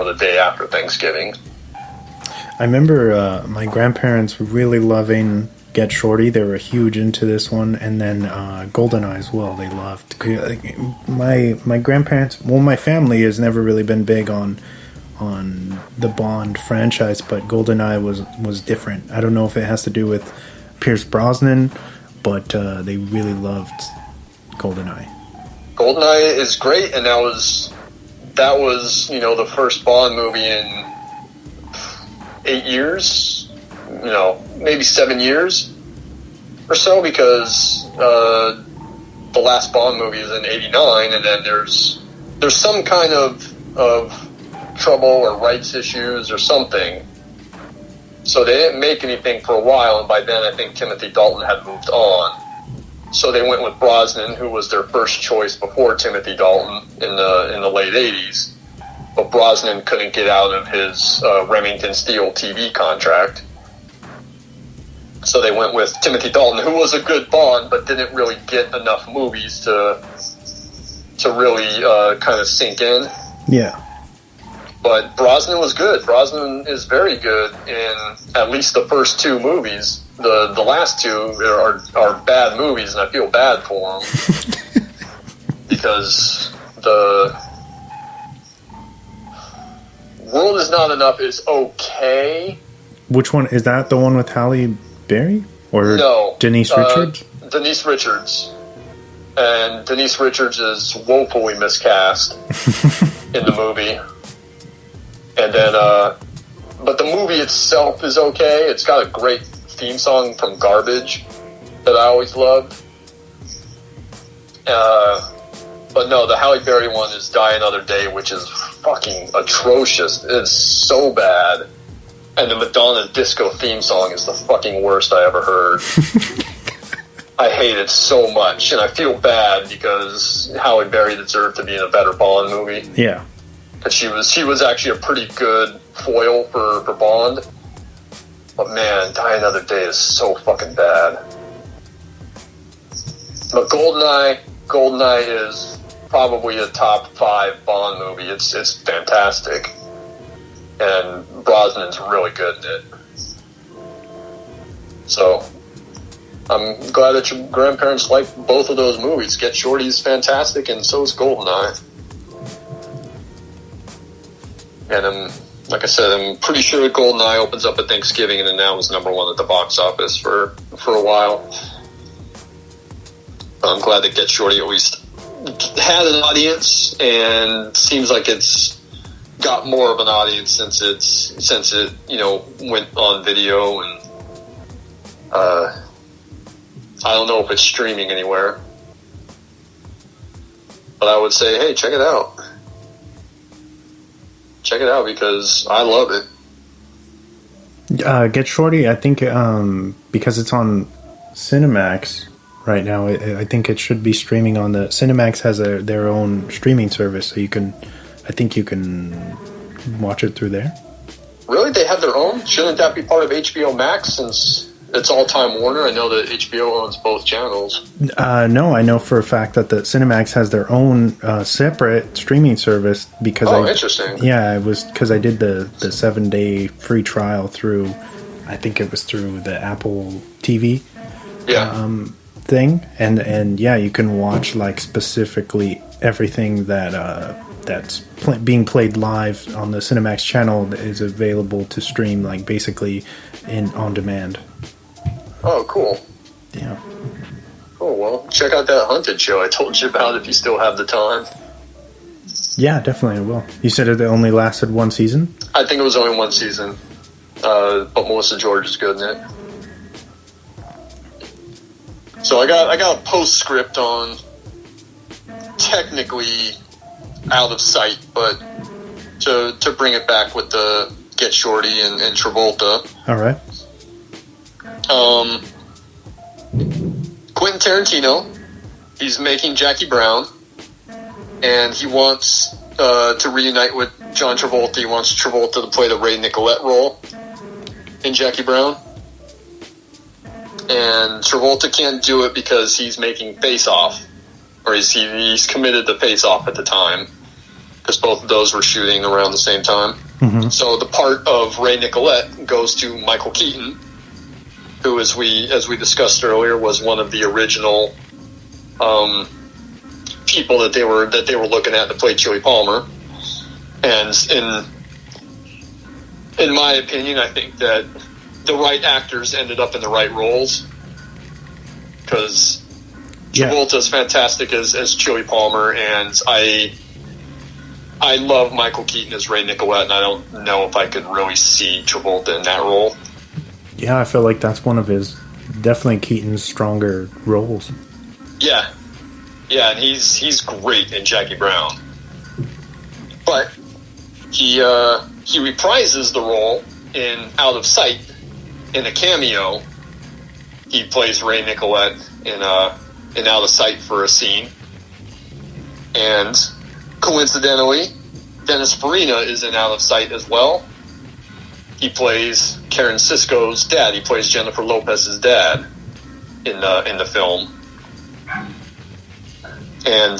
the day after Thanksgiving. I remember my grandparents really loving Get Shorty. They were huge into this one, and then GoldenEye as well. They loved. My grandparents. Well, my family has never really been big on the Bond franchise, but GoldenEye was different. I don't know if it has to do with Pierce Brosnan, but they really loved GoldenEye. GoldenEye is great, and that was the first Bond movie in 8 years, maybe 7 years or so, because the last Bond movie is in '89, and then there's some kind of trouble or rights issues or something. So they didn't make anything for a while, and by then I think Timothy Dalton had moved on. So they went with Brosnan, who was their first choice before Timothy Dalton in the late '80s. But Brosnan couldn't get out of his Remington Steele TV contract. So they went with Timothy Dalton, who was a good Bond, but didn't really get enough movies to really kind of sink in. Yeah. But Brosnan was good. Brosnan is very good in at least the first two movies. The last two are bad movies, and I feel bad for them. Because the World Is Not Enough is okay. Which one? Is that the one with Halle Berry? Or no, Denise Richards? Denise Richards. And Denise Richards is woefully miscast in the movie. And then, but the movie itself is okay. It's got a great theme song from Garbage that I always loved. But no, the Halle Berry one is Die Another Day, which is fucking atrocious. It's so bad. And the Madonna disco theme song is the fucking worst I ever heard. I hate it so much, and I feel bad because Halle Berry deserved to be in a better Bond movie. Yeah. And she was actually a pretty good foil for Bond. But man, Die Another Day is so fucking bad. But GoldenEye is probably a top 5 Bond movie. It's fantastic. And Brosnan's really good in it. So I'm glad that your grandparents like both of those movies. Get Shorty's fantastic, and so is GoldenEye. And like I said, I'm pretty sure GoldenEye opens up at Thanksgiving, and then now was number 1 at the box office for a while. But I'm glad that Get Shorty at least had an audience, and seems like it's got more of an audience since it went on video, and I don't know if it's streaming anywhere, but I would say, hey, check it out. Check it out because I love it. Get Shorty, I think because it's on Cinemax right now, I think it should be streaming on the... Cinemax has their own streaming service, so I think you can watch it through there. Really? They have their own? Shouldn't that be part of HBO Max since it's all Time Warner? I know that HBO owns both channels. No, I know for a fact that the Cinemax has their own separate streaming service because interesting. Yeah, it was because I did the 7-day free trial through, I think it was through the Apple TV thing, and yeah, you can watch like specifically everything that's being played live on the Cinemax channel is available to stream, like basically on demand. Oh, cool. Yeah. Cool. Well, check out that Hunted show I told you about if you still have the time. Yeah, definitely I will. You said it only lasted 1 season? I think it was only 1 season. But Melissa George is good in it. So I got a postscript on technically Out of Sight, but to bring it back with the Get Shorty and Travolta. All right. Quentin Tarantino, he's making Jackie Brown, and he wants to reunite with John Travolta. He wants Travolta to play the Ray Nicolette role in Jackie Brown. And Travolta can't do it because he's making Face Off, or he's committed to Face Off at the time. because both of those were shooting around the same time. Mm-hmm. So the part of Ray Nicolette goes to Michael Keaton, who, as we discussed earlier, was one of the original people that they were looking at to play Chili Palmer. And in my opinion, I think that the right actors ended up in the right roles, because Travolta's fantastic as Chili Palmer, and I love Michael Keaton as Ray Nicolette, and I don't know if I could really see Travolta in that role. Yeah, I feel like that's one of definitely Keaton's stronger roles. Yeah, and he's great in Jackie Brown, but he reprises the role in Out of Sight in a cameo. He plays Ray Nicolette in Out of Sight for a scene, and coincidentally, Dennis Farina is in Out of Sight as well. He plays Karen Sisco's dad. He plays Jennifer Lopez's dad in the film. And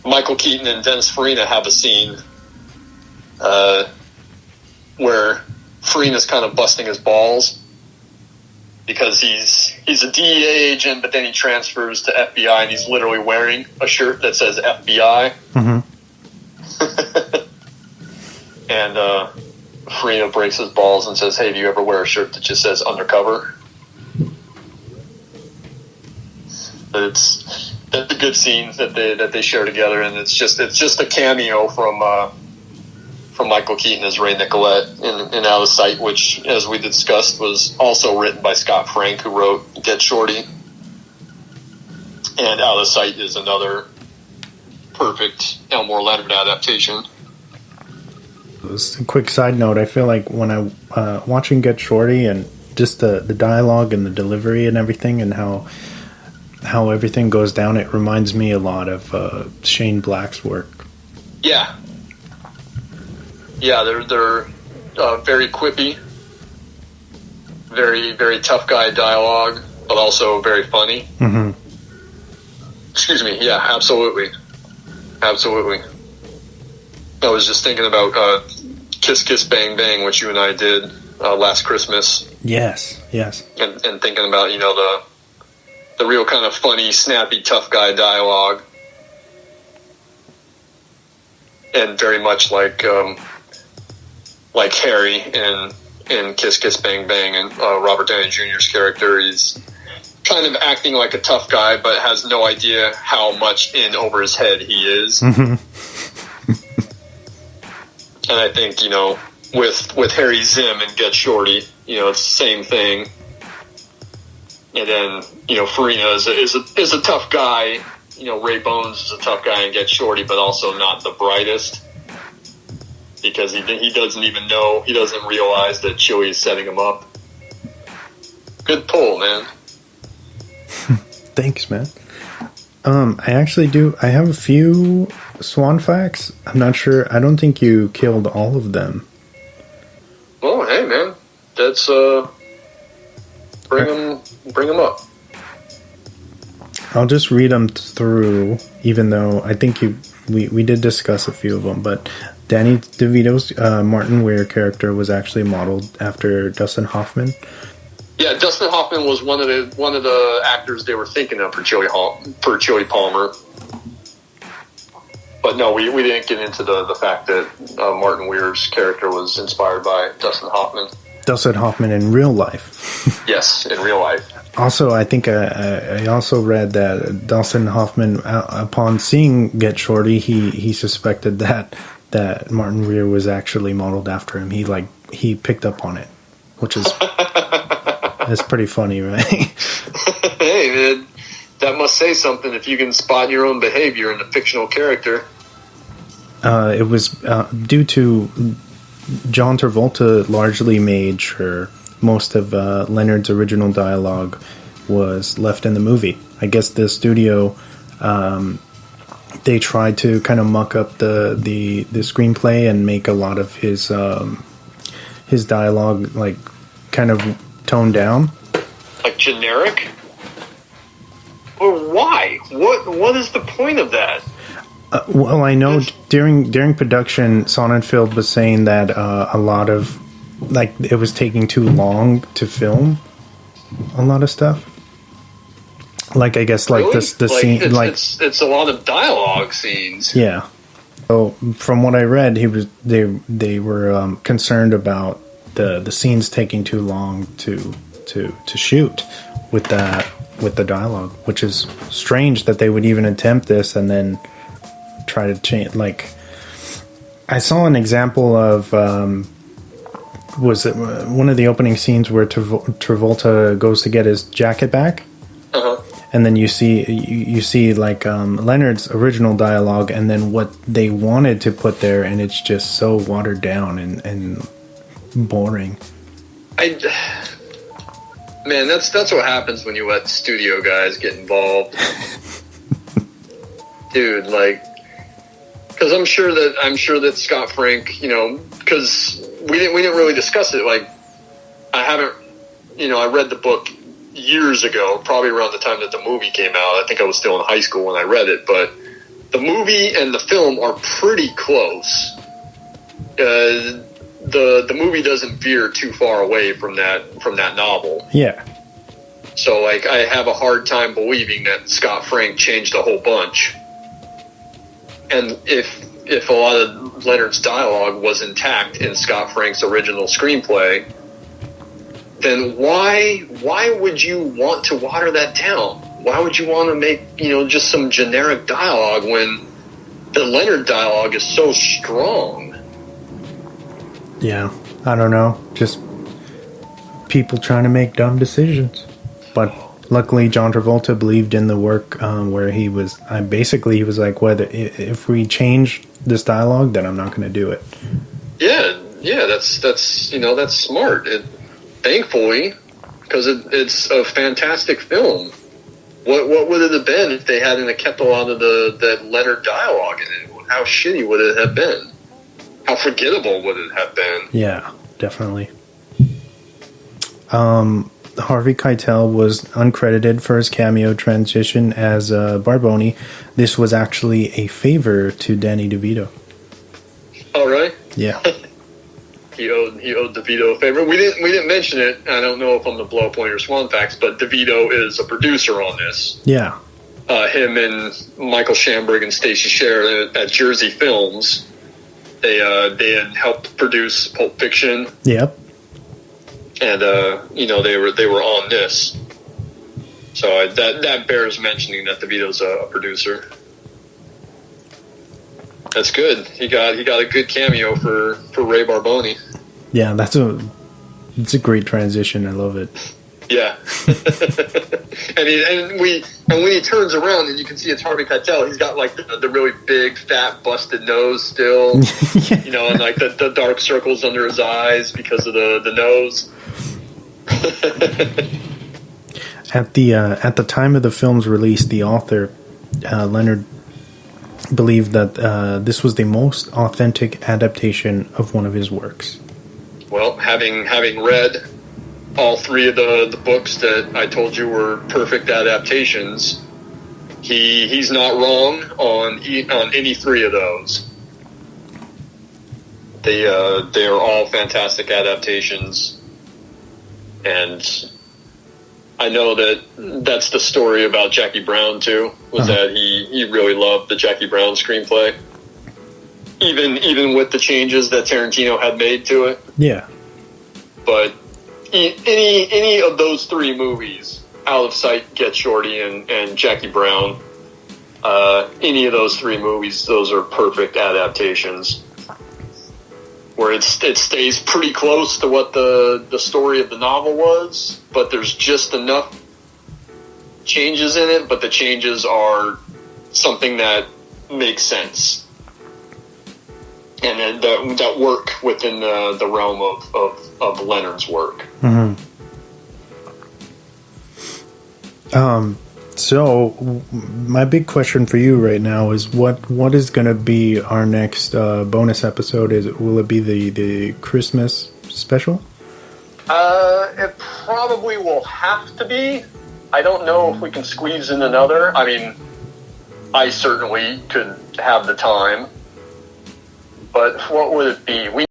Michael Keaton and Dennis Farina have a scene where Farina's kind of busting his balls because he's a DEA agent, but then he transfers to FBI, and he's literally wearing a shirt that says FBI. Mm-hmm. And Farina breaks his balls and says, "Hey, do you ever wear a shirt that just says undercover?" That's a good scene that they share together, and it's just a cameo from Michael Keaton as Ray Nicolette in Out of Sight, which, as we discussed, was also written by Scott Frank, who wrote Get Shorty. And Out of Sight is another perfect Elmore Leonard adaptation. Just a quick side note, I feel like when I watching Get Shorty, and just the dialogue and the delivery and everything, and how everything goes down, it reminds me a lot of Shane Black's work. Yeah, they're very quippy, very, very tough guy dialogue, but also very funny. Mm-hmm. Excuse me. Yeah, absolutely. I was just thinking about Kiss Kiss Bang Bang, which you and I did last Christmas. Yes. And thinking about, the real kind of funny, snappy, tough guy dialogue. And very much like Harry in Kiss Kiss Bang Bang, and Robert Downey Jr.'s character is kind of acting like a tough guy, but has no idea how much in over his head he is. Mm-hmm. And I think, with Harry Zim and Get Shorty, it's the same thing. And then, Farina is a tough guy. Ray Bones is a tough guy and Get Shorty, but also not the brightest, because he doesn't even know, he doesn't realize that Chili is setting him up. Good pull, man. Thanks, man. I actually do. I have a few Swan facts. I'm not sure. I don't think you killed all of them. Well, hey, man. That's, bring them up. I'll just read them through, even though I think we did discuss a few of them, but Danny DeVito's Martin Weir character was actually modeled after Dustin Hoffman. Yeah, Dustin Hoffman was one of the actors they were thinking of for Chili Palmer. But no, we didn't get into the fact that Martin Weir's character was inspired by Dustin Hoffman. Dustin Hoffman in real life. Yes, in real life. Also, I think I also read that Dustin Hoffman, upon seeing Get Shorty, he suspected that Martin Weir was actually modeled after him. He picked up on it, which is that's pretty funny, right? Hey, man, that must say something if you can spot your own behavior in a fictional character. It was due to John Travolta largely made sure most of Leonard's original dialogue was left in the movie. I guess the studio, they tried to kind of muck up the screenplay and make a lot of his dialogue like kind of toned down. Like generic? Or why? What is the point of that? Well, I know during production, Sonnenfeld was saying that a lot of, like, it was taking too long to film a lot of stuff. Like, I guess, like, really? the scene, it's a lot of dialogue scenes. Yeah. So from what I read, they were concerned about the scenes taking too long to shoot with the dialogue, which is strange that they would even attempt this and then try to change. Like, I saw an example of was it one of the opening scenes where Travolta goes to get his jacket back. Uh-huh. And then you see like Leonard's original dialogue, and then what they wanted to put there, and it's just so watered down and boring. Man, that's what happens when you let studio guys get involved, dude. Like, because I'm sure that Scott Frank, you know, because we didn't really discuss it. Like, I read the book years ago, probably around the time that the movie came out. I think I was still in high school when I read it, but the movie and the film are pretty close. The movie doesn't veer too far away from that novel. Yeah. So, like, I have a hard time believing that Scott Frank changed a whole bunch. And if a lot of Leonard's dialogue was intact in Scott Frank's original screenplay, then why would you want to water that down? Why would you want to make, you know, just some generic dialogue when the Leonard dialogue is so strong? Yeah, I don't know. Just people trying to make dumb decisions. But luckily, John Travolta believed in the work where he was like, whether if we change this dialogue, then I'm not going to do it. Yeah, that's smart. Thankfully, because it's a fantastic film. What would it have been if they hadn't kept a lot of that Leonard dialogue in it? How shitty would it have been? How forgettable would it have been? Yeah, definitely. Harvey Keitel was uncredited for his cameo transition as Barboni. This was actually a favor to Danny DeVito. Oh, right? Yeah. He owed DeVito a favor. We didn't mention it. I don't know if I'm the blow up on your Swan Facts, but DeVito is a producer on this. Yeah. Him and Michael Shamberg and Stacey Sher at Jersey Films. They had helped produce Pulp Fiction. Yep. And they were on this. So that bears mentioning that DeVito's a producer. That's good. He got a good cameo for Ray Barboni. Yeah, it's a great transition. I love it. Yeah. and when he turns around and you can see it's Harvey Keitel, he's got like the really big, fat, busted nose still. You know, and like the dark circles under his eyes because of the nose. At the time of the film's release, the author Leonard believed that this was the most authentic adaptation of one of his works. Well, having read all three of the books that I told you were perfect adaptations, he's not wrong on any three of those. They are all fantastic adaptations, and I know that's the story about Jackie Brown too. Was that he really loved the Jackie Brown screenplay, even with the changes that Tarantino had made to it. Yeah, but any of those three movies, Out of Sight, Get Shorty, and Jackie Brown, any of those three movies, those are perfect adaptations. Where it stays pretty close to what the story of the novel was, but there's just enough changes in it, but the changes are something that makes sense. And that work within the realm of Leonard's work. Mm-hmm. So my big question for you right now is what is going to be our next bonus episode? Will it be the Christmas special? It probably will have to be. I don't know if we can squeeze in another. I mean, I certainly could have the time. But what would it be? We